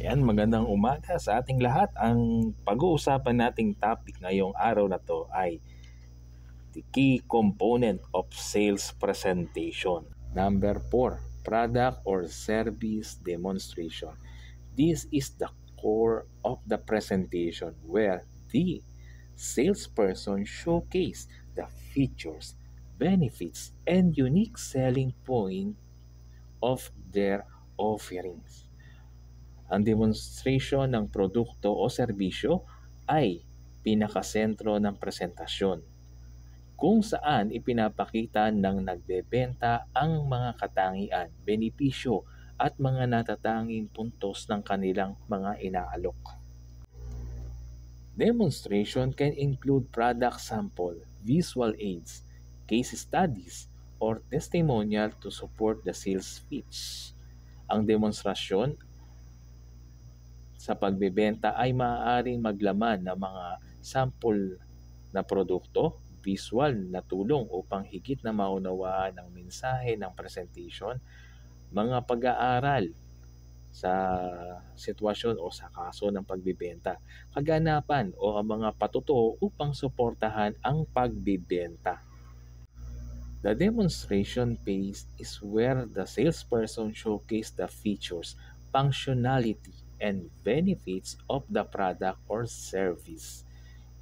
Ayan, magandang umaga sa ating lahat. Ang pag-uusapan nating topic ngayong araw na to ay the key component of sales presentation. Number 4, product or service demonstration. This is the core of the presentation where the salesperson showcase the features, benefits, and unique selling point of their offerings. Ang demonstration ng produkto o serbisyo ay pinakasentro ng presentasyon, kung saan ipinapakita ng nagbebenta ang mga katangian, benepisyo at mga natatanging puntos ng kanilang mga inaalok. Demonstration can include product sample, visual aids, case studies, or testimonial to support the sales pitch. Ang demonstrasyon sa pagbebenta ay maaaring maglaman ng mga sample na produkto, visual na tulong upang higit na maunawaan ang mensahe ng presentation, mga pag-aaral sa sitwasyon o sa kaso ng pagbebenta, kaganapan o ang mga patutuo upang suportahan ang pagbebenta. The demonstration phase is where the salesperson showcases the features, functionality, and benefits of the product or service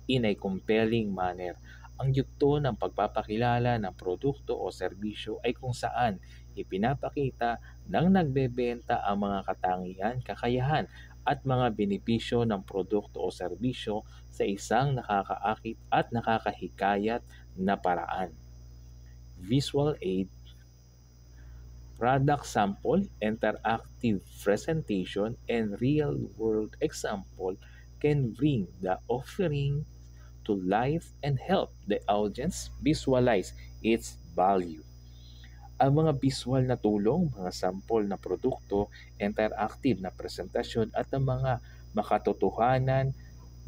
in a compelling manner. Ang yugto ng pagpapakilala ng produkto o serbisyo ay kung saan ipinapakita ng nagbebenta ang mga katangian, kakayahan, at mga benepisyo ng produkto o serbisyo sa isang nakakaakit at nakakahikayat na paraan. Visual aid, product sample, interactive presentation, and real-world example can bring the offering to life and help the audience visualize its value. Ang mga visual na tulong, mga sample na produkto, interactive na presentasyon at ang mga makatotohanan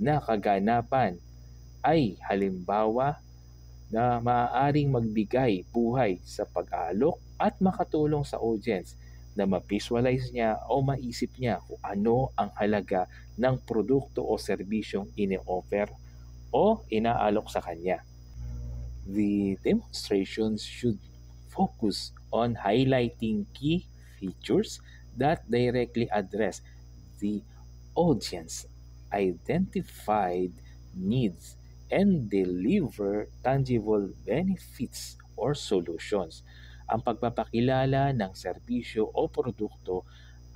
na kaganapan ay halimbawa na maaaring magbigay buhay sa pag-aalok at makatulong sa audience na ma-visualize niya o maisip niya kung ano ang halaga ng produkto o serbisyong ini-offer o inaalok sa kanya. The demonstrations should focus on highlighting key features that directly address the audience identified needs and deliver tangible benefits or solutions. Ang pagpapakilala ng serbisyo o produkto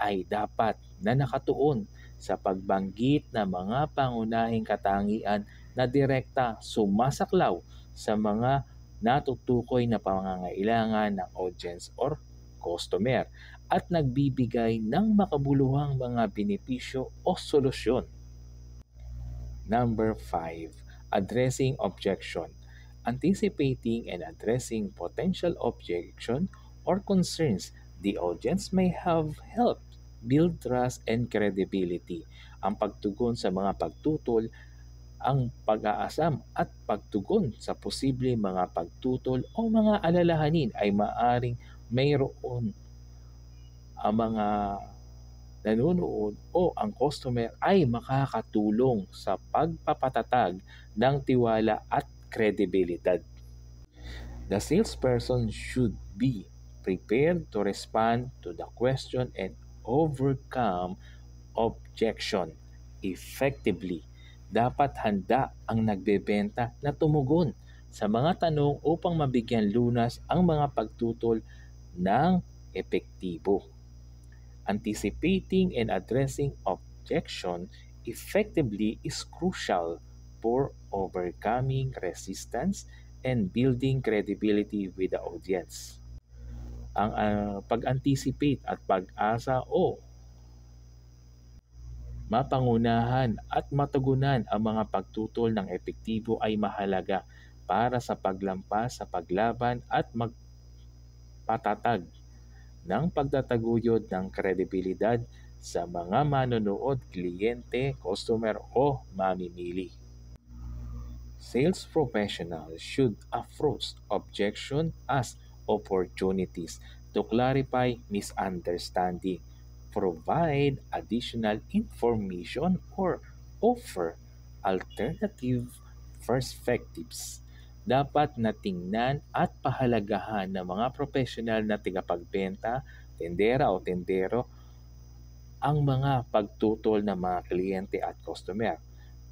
ay dapat na nakatuon sa pagbanggit ng mga pangunahing katangian na direkta sumasaklaw sa mga natutukoy na pangangailangan ng audience or customer at nagbibigay ng makabuluhang mga benepisyo o solusyon. Number 5, addressing objection. Anticipating and addressing potential objection or concerns the audience may have helped build trust and credibility. Ang pagtugon sa mga pagtutol, ang pag-aasam at pagtugon sa posible mga pagtutol o mga alalahanin ay maaring mayroon ang mga nanonood o ang customer ay makakatulong sa pagpapatatag ng tiwala at kredibilidad. The salesperson should be prepared to respond to the question and overcome objection effectively. Dapat handa ang nagbebenta na tumugon sa mga tanong upang mabigyan lunas ang mga pagtutol ng epektibo. Anticipating and addressing objection effectively is crucial for overcoming resistance and building credibility with the audience. Ang pag-anticipate at pag-asa o mapangunahan at matugunan ang mga pagtutol ng epektibo ay mahalaga para sa paglampas sa paglaban at magpatatag ng pagtataguyod ng kredibilidad sa mga manonood, kliyente, customer o mamimili. Sales professionals should approach objection as opportunities to clarify misunderstanding, provide additional information or offer alternative perspectives. Dapat natingnan at pahalagahan ng mga profesional na tigapagbenta, tendera o tendero ang mga pagtutol ng mga kliyente at customer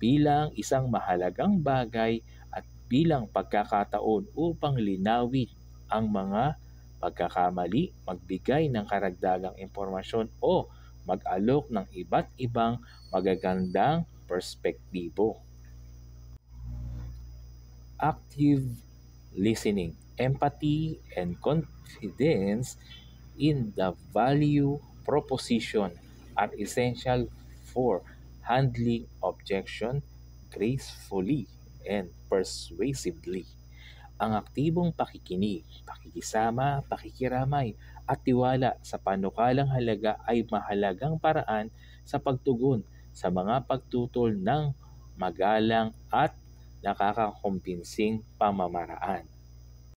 bilang isang mahalagang bagay at bilang pagkakataon upang linawin ang mga pagkakamali, magbigay ng karagdagang impormasyon o mag-alok ng iba't ibang magagandang perspektibo. Active listening, empathy, and confidence in the value proposition are essential for handling objection gracefully and persuasively. Ang aktibong pakikinig, pakikisama, pakikiramay at tiwala sa panukalang halaga ay mahalagang paraan sa pagtugon sa mga pagtutol ng magalang at nakakakumpinsing pamamaraan.